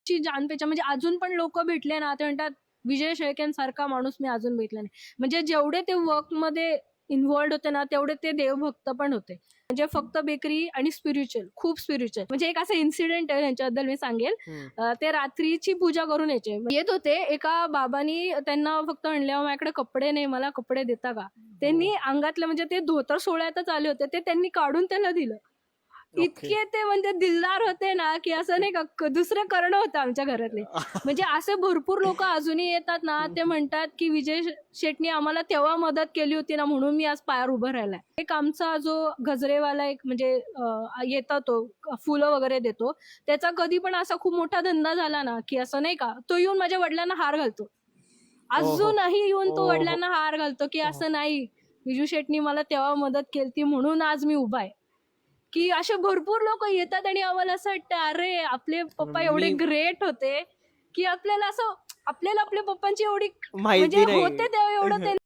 ची जान पेचा म्हणजे अजून पण लोक भेटले ना ते म्हणतात विजय शेळकेंसारखा माणूस मी अजून भेटला नाही. म्हणजे जेवढे ते वर्कमध्ये इन्व्हॉल्ड होते ना तेवढे ते देवभक्त पण होते. म्हणजे फक्त बेकरी आणि स्पिरिच्युअल, खूप स्पिरिच्युअल. म्हणजे एक असं इन्सिडेंट आहे त्यांच्याबद्दल मी सांगेल. ते रात्रीची पूजा करून येत होते. एका बाबांनी त्यांना फक्त म्हणले, माझ्याकडे कपडे नाही, मला कपडे देता का? त्यांनी अंगातलं म्हणजे ते धोतर सोळ्यातच आले होते ते त्यांनी काढून त्याला दिलं. इतके ते म्हणजे दिलदार होते ना, की असं नाही का दुसरं करणं होतं आमच्या घरातले. म्हणजे असे भरपूर लोक अजूनही येतात ना, ते म्हणतात की विजय शेटनी आम्हाला तेव्हा मदत केली होती ना, म्हणून मी आज पायावर उभं राहिलाय. एक आमचा जो गजरेवाला एक म्हणजे येतो तो फुलं वगैरे देतो, त्याचा कधी पण असा खूप मोठा धंदा झाला ना, की असं नाही का, तो येऊन माझ्या वडिलांना हार घालतो. अजूनही येऊन तो वडिलांना हार घालतो, की असं नाही, विजू शेटनी मला तेव्हा मदत केली म्हणून आज मी उभा आहे. की असे भरपूर लोक येतात आणि आम्हाला असं वाटतं अरे आपले पप्पा एवढे ग्रेट होते, की आपल्याला असं आपल्याला आपल्या पप्पांची एवढी म्हणजे माहिती नाही. होते तेव्हा एवढं